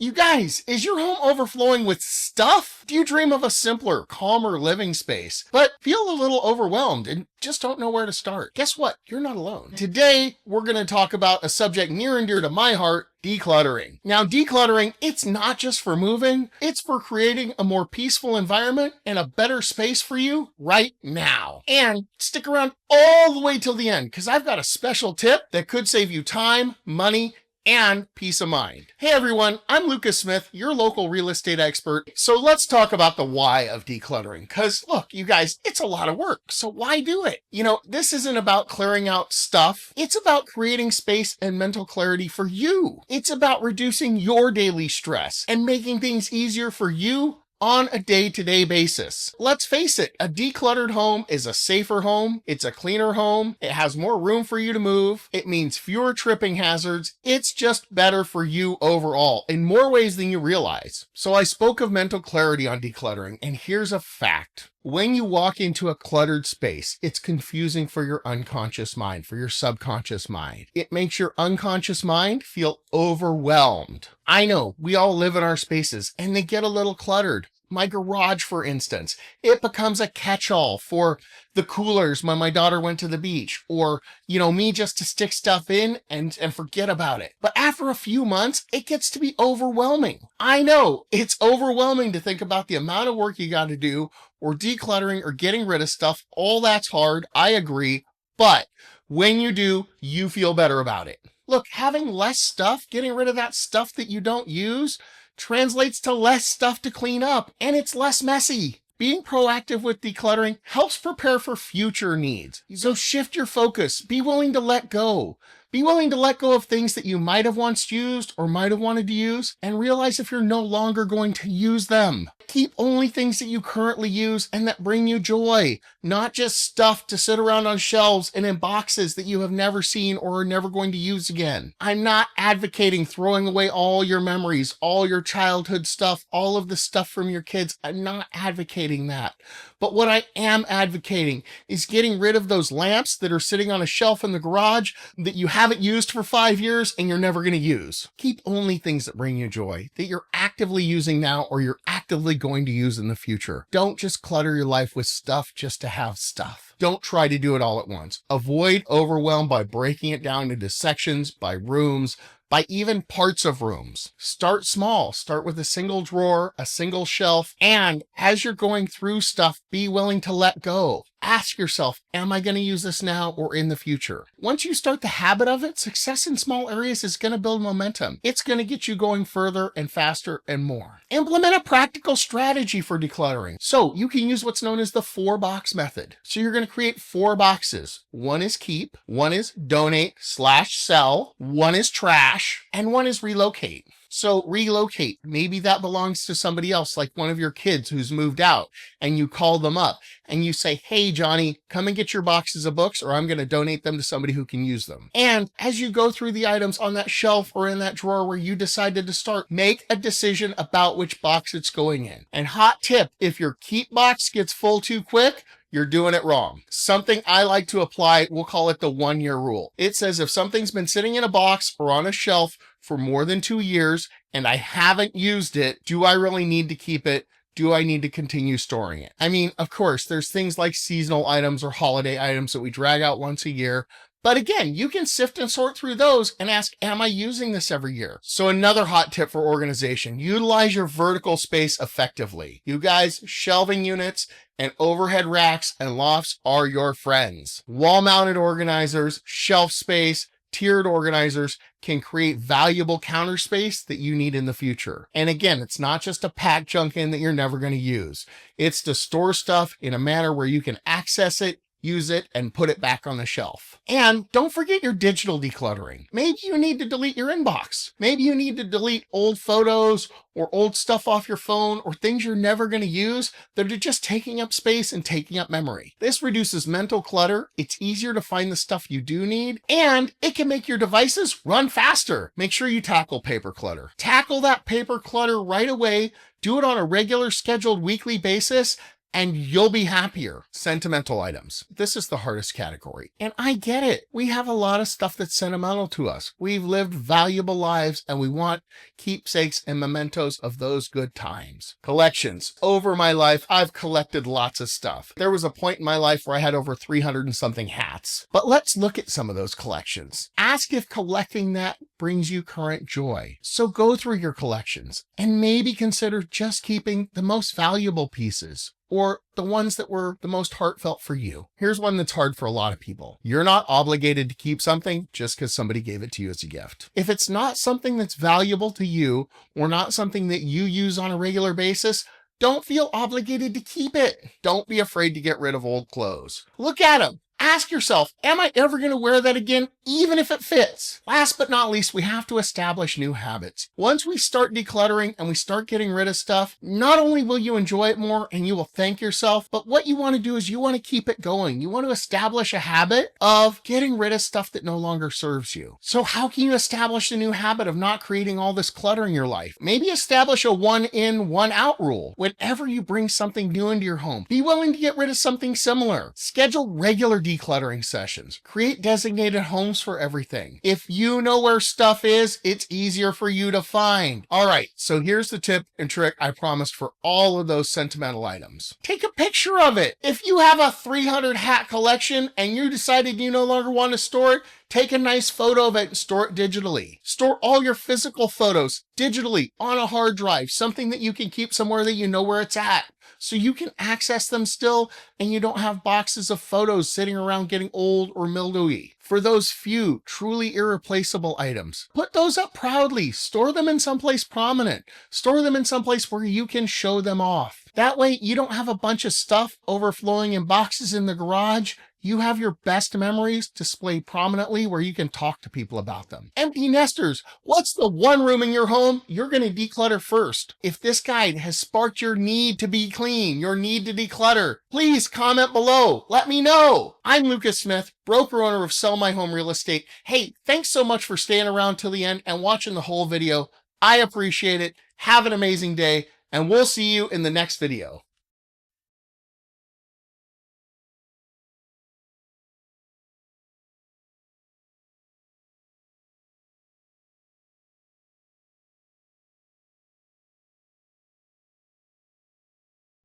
You guys, is your home overflowing with stuff? Do you dream of a simpler, calmer living space, but feel a little overwhelmed and just don't know where to start? Guess what? You're not alone. Today, we're going to talk about a subject near and dear to my heart, decluttering. Now, decluttering, it's not just for moving, it's for creating a more peaceful environment and a better space for you right now. And stick around all the way till the end, because I've got a special tip that could save you time, money, and peace of mind. Hey everyone, I'm Lucas Smith, your local real estate expert. So let's talk about the why of decluttering. Because look, you guys, it's a lot of work. So why do it? You know, this isn't about clearing out stuff. It's about creating space and mental clarity for you. It's about reducing your daily stress and making things easier for you on a day-to-day basis. Let's face it, a decluttered home is a safer home, it's a cleaner home, it has more room for you to move, it means fewer tripping hazards, it's just better for you overall in more ways than you realize. So I spoke of mental clarity on decluttering, and here's a fact. When you walk into a cluttered space, it's confusing for your unconscious mind, for your subconscious mind. It makes your unconscious mind feel overwhelmed. I know, we all live in our spaces and they get a little cluttered. My garage, for instance, it becomes a catch-all for the coolers when my daughter went to the beach, or, me just to stick stuff in and forget about it. But after a few months, it gets to be overwhelming. I know, it's overwhelming to think about the amount of work you got to do, or decluttering or getting rid of stuff. All that's hard, I agree, but when you do, you feel better about it. Look, having less stuff, getting rid of that stuff that you don't use, translates to less stuff to clean up, and it's less messy. Being proactive with decluttering helps prepare for future needs. So shift your focus. Be willing to let go. Be willing to let go of things that you might have once used or might have wanted to use, and realize if you're no longer going to use them. Keep only things that you currently use and that bring you joy, not just stuff to sit around on shelves and in boxes that you have never seen or are never going to use again. I'm not advocating throwing away all your memories, all your childhood stuff, all of the stuff from your kids. I'm not advocating that. But what I am advocating is getting rid of those lamps that are sitting on a shelf in the garage that you haven't used for 5 years and you're never going to use. Keep only things that bring you joy, that you're actively using now or you're actively going to use in the future. Don't just clutter your life with stuff just to have stuff. Don't try to do it all at once. Avoid overwhelm by breaking it down into sections, by rooms, by even parts of rooms. Start small. Start with a single drawer, a single shelf, and as you're going through stuff, be willing to let go. Ask yourself, am I going to use this now or in the future? Once you start the habit of it, success in small areas is going to build momentum. It's going to get you going further and faster and more. Implement a practical strategy for decluttering. So you can use what's known as the 4-box method. So you're going to create 4 boxes. One is keep, one is donate/sell, one is trash, and one is relocate. So relocate, maybe that belongs to somebody else, like one of your kids who's moved out, and you call them up and you say, hey, Johnny, come and get your boxes of books, or I'm going to donate them to somebody who can use them. And as you go through the items on that shelf or in that drawer where you decided to start, make a decision about which box it's going in. And hot tip, if your keep box gets full too quick, you're doing it wrong. Something I like to apply, we'll call it the 1-year rule. It says if something's been sitting in a box or on a shelf for more than 2 years and I haven't used it, do I really need to keep it? Do I need to continue storing it? I mean, of course, there's things like seasonal items or holiday items that we drag out once a year. But again, you can sift and sort through those and ask, am I using this every year? So another hot tip for organization, utilize your vertical space effectively. You guys, shelving units and overhead racks and lofts are your friends. Wall-mounted organizers, shelf space, tiered organizers can create valuable counter space that you need in the future. And again, it's not just to pack junk in that you're never going to use. It's to store stuff in a manner where you can access it, use it, and put it back on the shelf. And don't forget your digital decluttering. Maybe you need to delete your inbox. Maybe you need to delete old photos or old stuff off your phone or things you're never going to use that are just taking up space and taking up memory. This reduces mental clutter. It's easier to find the stuff you do need, and it can make your devices run faster. Make sure you tackle paper clutter. Tackle that paper clutter right away. Do it on a regular scheduled weekly basis. and you'll be happier. Sentimental items. This is the hardest category. And I get it. We have a lot of stuff that's sentimental to us. We've lived valuable lives and we want keepsakes and mementos of those good times. Collections. Over my life, I've collected lots of stuff. There was a point in my life where I had over 300 and something hats. But let's look at some of those collections. Ask if collecting that brings you current joy. So go through your collections and maybe consider just keeping the most valuable pieces, or the ones that were the most heartfelt for you. Here's one that's hard for a lot of people. You're not obligated to keep something just because somebody gave it to you as a gift. If it's not something that's valuable to you, or not something that you use on a regular basis, don't feel obligated to keep it. Don't be afraid to get rid of old clothes. Look at them. Ask yourself, am I ever going to wear that again, even if it fits? Last but not least, we have to establish new habits. Once we start decluttering and we start getting rid of stuff, not only will you enjoy it more and you will thank yourself, but what you want to do is you want to keep it going. You want to establish a habit of getting rid of stuff that no longer serves you. So how can you establish a new habit of not creating all this clutter in your life? Maybe establish a 1 in, 1 out rule. Whenever you bring something new into your home, be willing to get rid of something similar. Schedule regular decluttering sessions. Create designated homes for everything. If you know where stuff is, it's easier for you to find. All right, so here's the tip and trick I promised for all of those sentimental items. Take a picture of it. If you have a 300 hat collection and you decided you no longer want to store it, take a nice photo of it and store it digitally. Store all your physical photos digitally on a hard drive, something that you can keep somewhere that you know where it's at, so you can access them still and you don't have boxes of photos sitting around getting old or mildewy. For those few truly irreplaceable items, put those up proudly. Store them in someplace prominent. Store them in someplace where you can show them off. That way you don't have a bunch of stuff overflowing in boxes in the garage. You have your best memories displayed prominently where you can talk to people about them. Empty nesters, what's the one room in your home you're going to declutter first? If this guide has sparked your need to be clean, your need to declutter, please comment below. Let me know. I'm Lucas Smith, broker owner of Sell My Home Real Estate. Hey, thanks so much for staying around till the end and watching the whole video. I appreciate it. Have an amazing day, and we'll see you in the next video.